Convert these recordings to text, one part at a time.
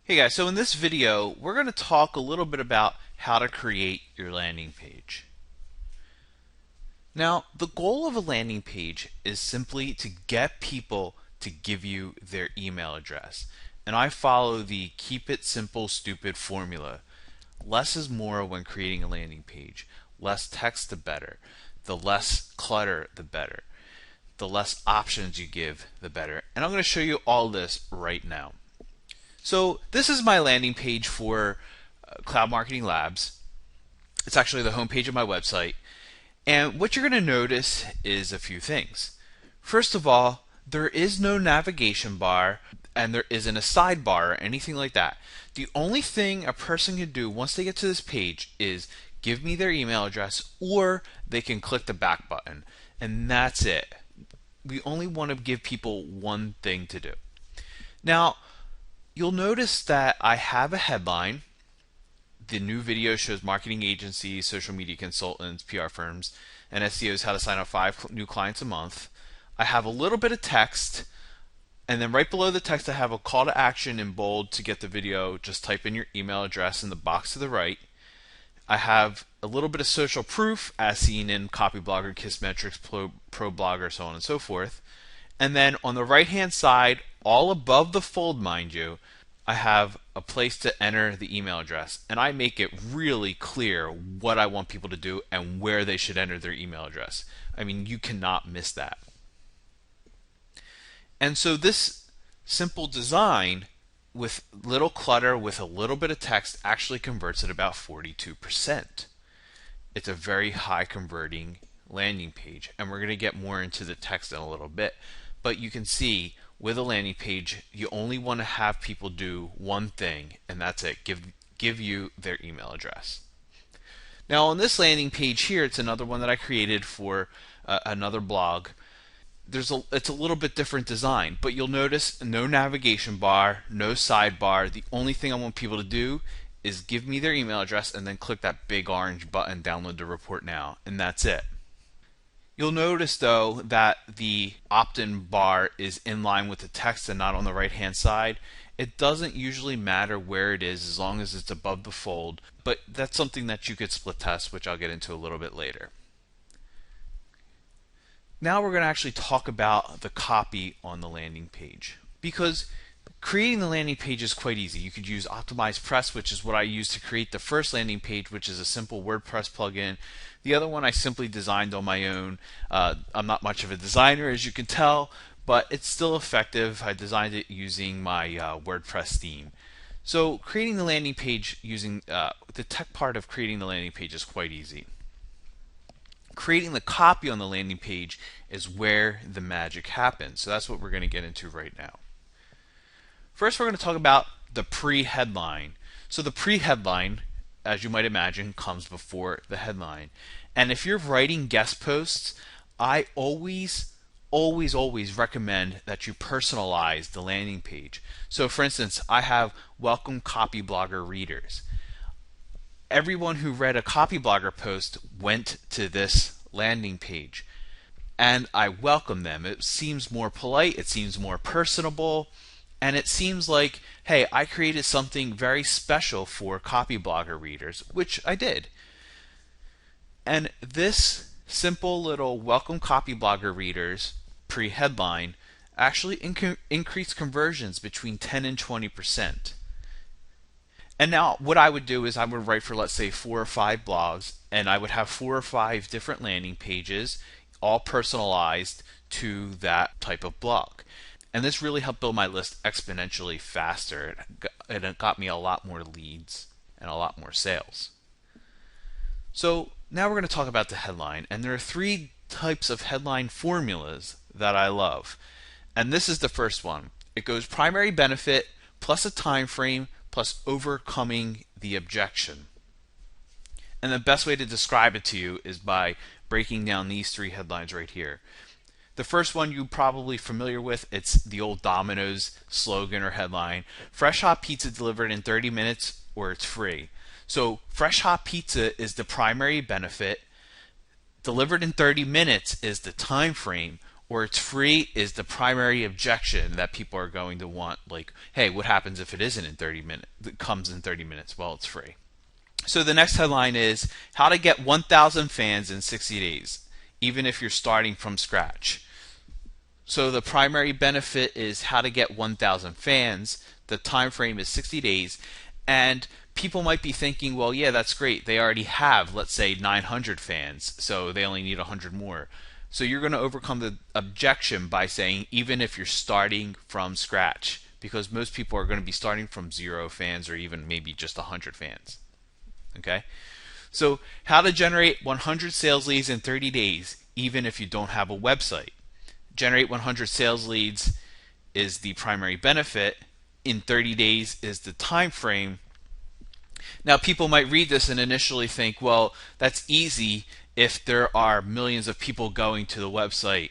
Hey guys, so in this video, we're going to talk a little bit about how to create your landing page. Now, the goal of a landing page is simply to get people to give you their email address. And I follow the keep it simple, stupid formula. Less is more when creating a landing page. Less text, the better. The less clutter, the better. The less options you give, the better. And I'm going to show you all this right now. So this is my landing page for Cloud Marketing Labs. It's actually the homepage of my website. And what you're going to notice is a few things. First of all, there is no navigation bar and there isn't a sidebar or anything like that. The only thing a person can do once they get to this page is give me their email address, or they can click the back button. And that's it. We only want to give people one thing to do. Now, you'll notice that I have a headline. The new video shows marketing agencies, social media consultants, PR firms, and SEOs how to sign up 5 new clients a month. I have a little bit of text, and then right below the text I have a call to action in bold to get the video. Just type in your email address in the box to the right. I have a little bit of social proof as seen in Copyblogger, Kissmetrics, ProBlogger, so on and so forth. And then on the right hand side, all above the fold, mind you, I have a place to enter the email address, and I make it really clear what I want people to do and where they should enter their email address. I mean, you cannot miss that. And so this simple design with little clutter, with a little bit of text, actually converts at about 42%. It's a very high converting landing page, and we're going to get more into the text in a little bit. But you can see with a landing page, you only want to have people do one thing, and that's it. Give you their email address. Now on this landing page here, it's another one that I created for another blog. It's a little bit different design, but you'll notice no navigation bar, no sidebar. The only thing I want people to do is give me their email address and then click that big orange button, download the report now, and that's it. You'll notice though that the opt-in bar is in line with the text and not on the right hand side. It doesn't usually matter where it is as long as it's above the fold, but that's something that you could split test, which I'll get into a little bit later. Now we're going to actually talk about the copy on the landing page, because creating the landing page is quite easy. You could use OptimizePress, which is what I use to create the first landing page, which is a simple WordPress plugin. The other one I simply designed on my own. I'm not much of a designer, as you can tell, but it's still effective. I designed it using my WordPress theme. So creating the landing page using the tech part of creating the landing page is quite easy. Creating the copy on the landing page is where the magic happens. So that's what we're going to get into right now. First, we're going to talk about the pre-headline. So the pre-headline, as you might imagine, comes before the headline. And if you're writing guest posts, I always recommend that you personalize the landing page. So for instance, I have welcome Copyblogger readers. Everyone who read a Copyblogger post went to this landing page, and I welcome them. It seems more polite, it seems more personable, and it seems like, hey, I created something very special for Copyblogger readers, which I did. And this simple little welcome Copyblogger readers pre-headline actually increased conversions between 10 and 20%. And now what I would do is I would write for, let's say, 4 or 5 blogs, and I would have 4 or 5 different landing pages, all personalized to that type of blog. And this really helped build my list exponentially faster, and it got me a lot more leads and a lot more sales. So now we're going to talk about the headline, and there are 3 types of headline formulas that I love. And this is the first one. It goes primary benefit plus a time frame plus overcoming the objection. And the best way to describe it to you is by breaking down these 3 headlines right here. The first one you're probably familiar with, it's the old Domino's slogan or headline, fresh hot pizza delivered in 30 minutes or it's free. So fresh hot pizza is the primary benefit, delivered in 30 minutes is the time frame, or it's free is the primary objection that people are going to want. Like, hey, what happens if it isn't in 30 minutes? It comes in 30 minutes. Well, it's free. So the next headline is how to get 1,000 fans in 60 days, even if you're starting from scratch. So the primary benefit is how to get 1,000 fans. The time frame is 60 days. And people might be thinking, well, yeah, that's great. They already have, let's say, 900 fans, so they only need 100 more. So you're going to overcome the objection by saying, even if you're starting from scratch, because most people are going to be starting from 0 fans or even maybe just 100 fans. Okay? So how to generate 100 sales leads in 30 days, even if you don't have a website. Generate 100 sales leads is the primary benefit. In 30 days is the time frame. Now people might read this and initially think, well, that's easy. If there are millions of people going to the website,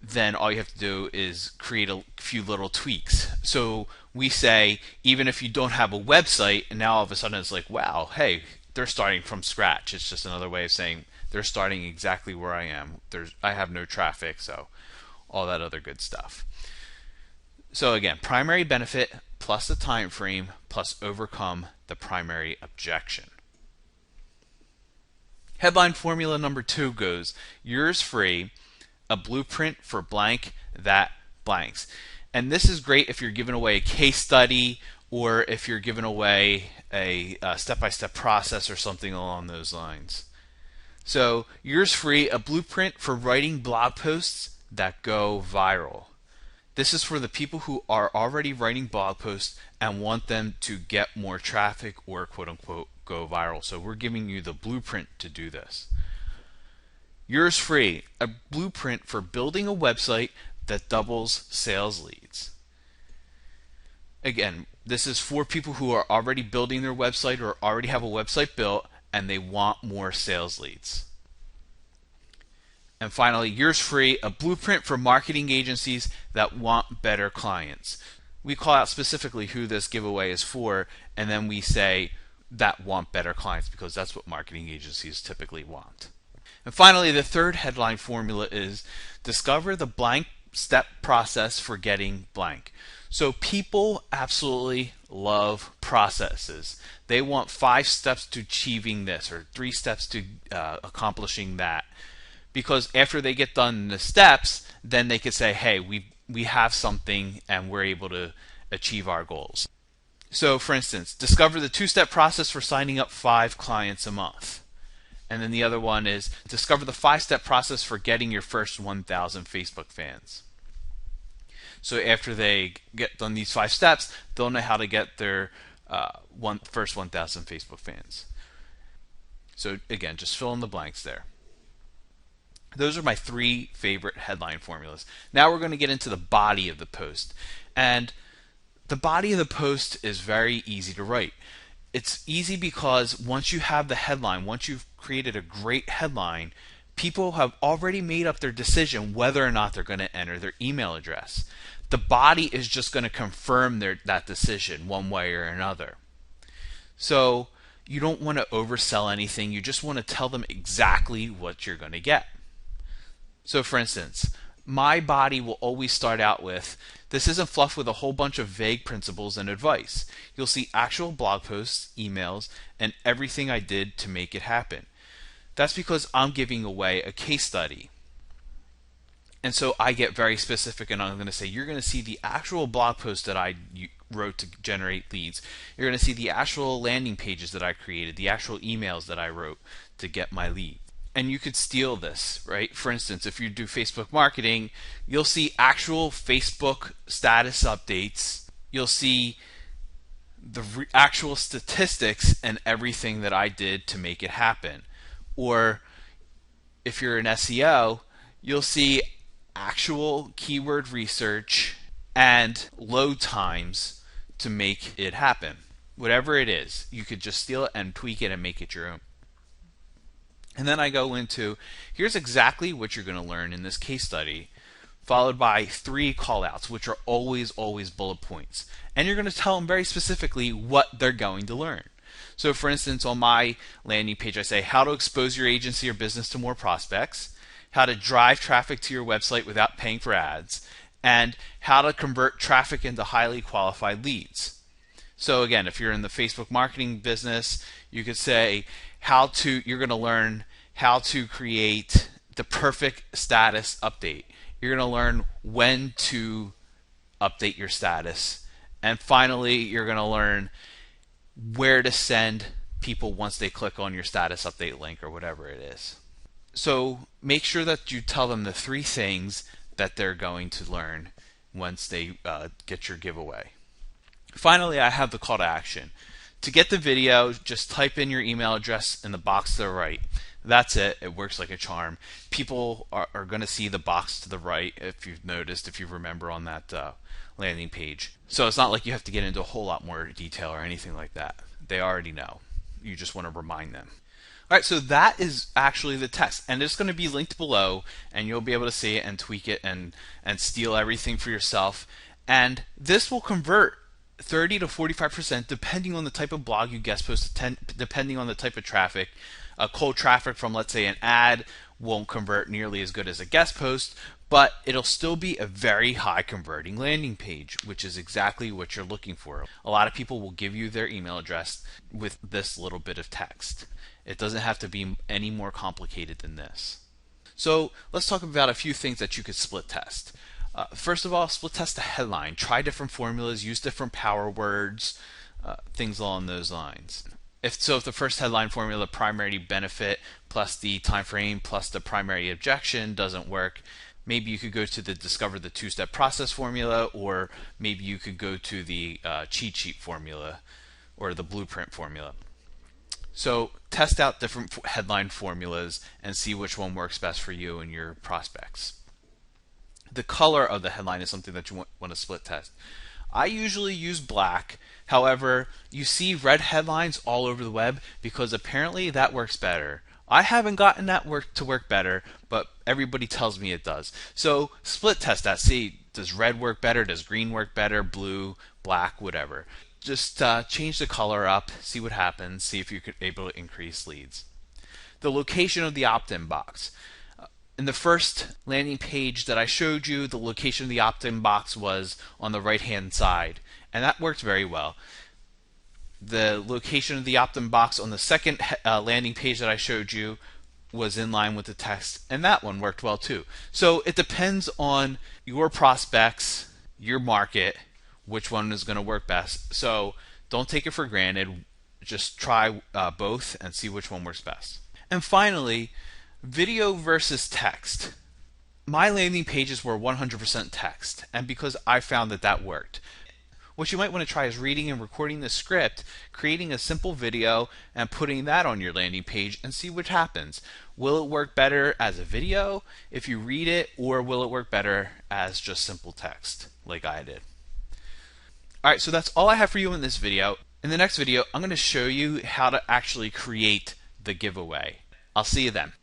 then all you have to do is create a few little tweaks. So we say, even if you don't have a website, and now all of a sudden it's like, wow, hey, they're starting from scratch. It's just another way of saying they're starting exactly where I am. I have no traffic, so all that other good stuff. So again, primary benefit plus the time frame plus overcome the primary objection. Headline formula number 2 goes, yours free, a blueprint for blank that blanks. And this is great if you're giving away a case study or if you're giving away a step-by-step process or something along those lines. So yours free, a blueprint for writing blog posts that go viral. This is for the people who are already writing blog posts and want them to get more traffic or quote-unquote go viral. So we're giving you the blueprint to do this. Yours free, a blueprint for building a website that doubles sales leads. Again, this is for people who are already building their website or already have a website built and they want more sales leads. And finally, yours free, a blueprint for marketing agencies that want better clients. We call out specifically who this giveaway is for, and then we say that want better clients because that's what marketing agencies typically want. And finally, the third headline formula is discover the blank step process for getting blank. So people absolutely love processes. They want 5 steps to achieving this or 3 steps to accomplishing that. Because after they get done the steps, then they could say, hey, we have something and we're able to achieve our goals. So for instance, discover the 2-step process for signing up 5 clients a month. And then the other one is discover the 5-step process for getting your first 1,000 Facebook fans. So after they get done these 5 steps, they'll know how to get their first 1,000 Facebook fans. So again, just fill in the blanks there. Those are my 3 favorite headline formulas. Now we're going to get into the body of the post. And the body of the post is very easy to write. It's easy because once you have the headline, once you've created a great headline, people have already made up their decision whether or not they're going to enter their email address. The body is just going to confirm that decision one way or another. So you don't want to oversell anything. You just want to tell them exactly what you're going to get. So for instance, my body will always start out with, this isn't fluff with a whole bunch of vague principles and advice. You'll see actual blog posts, emails, and everything I did to make it happen. That's because I'm giving away a case study. And so I get very specific and I'm going to say, you're going to see the actual blog post that I wrote to generate leads. You're going to see the actual landing pages that I created, the actual emails that I wrote to get my lead. And you could steal this, right? For instance, if you do Facebook marketing, you'll see actual Facebook status updates. You'll see the actual statistics and everything that I did to make it happen. Or if you're an SEO, you'll see actual keyword research and load times to make it happen. Whatever it is, you could just steal it and tweak it and make it your own. And then I go into, here's exactly what you're going to learn in this case study, followed by 3 callouts, which are always bullet points. And you're going to tell them very specifically what they're going to learn. So for instance, on my landing page, I say how to expose your agency or business to more prospects, how to drive traffic to your website without paying for ads, and how to convert traffic into highly qualified leads. So again, if you're in the Facebook marketing business, you could say you're going to learn how to create the perfect status update. You're going to learn when to update your status. And finally, you're going to learn where to send people once they click on your status update link or whatever it is. So make sure that you tell them the 3 things that they're going to learn once they get your giveaway. Finally, I have the call to action. To get the video, just type in your email address in the box to the right. That's it. It works like a charm. People are going to see the box to the right, if you've noticed, if you remember on that landing page. So it's not like you have to get into a whole lot more detail or anything like that. They already know. You just want to remind them. All right, so that is actually the test, and it's going to be linked below, and you'll be able to see it and tweak it and steal everything for yourself. And this will convert 30 to 45% depending on the type of blog you guest post, depending on the type of traffic. Cold traffic from, let's say, an ad won't convert nearly as good as a guest post, but it'll still be a very high converting landing page, which is exactly what you're looking for. A lot of people will give you their email address with this little bit of text. It doesn't have to be any more complicated than this. So let's talk about a few things that you could split test. First of all, split test the headline. Try different formulas, use different power words, things along those lines. If the first headline formula, primary benefit plus the time frame plus the primary objection, doesn't work, maybe you could go to the discover the 2-step process formula, or maybe you could go to the cheat sheet formula or the blueprint formula. So test out different headline formulas and see which one works best for you and your prospects. The color of the headline is something that you want to split test. I usually use black. However, you see red headlines all over the web because apparently that works better. I haven't gotten that to work better, but everybody tells me it does. So split test that. See, does red work better? Does green work better? Blue, black, whatever. Just change the color up, see what happens, see if you're able to increase leads. The location of the opt-in box. In the first landing page that I showed you, the location of the opt-in box was on the right-hand side, and that worked very well. The location of the opt-in box on the second landing page that I showed you was in line with the text, and that one worked well too. So it depends on your prospects, your market, which one is going to work best. So don't take it for granted. Just try both and see which one works best. And finally, video versus text. My landing pages were 100% text, and because I found that worked. What you might want to try is reading and recording the script, creating a simple video, and putting that on your landing page and see what happens. Will it work better as a video if you read it, or will it work better as just simple text like I did? Alright, so that's all I have for you in this video. In the next video, I'm going to show you how to actually create the giveaway. I'll see you then.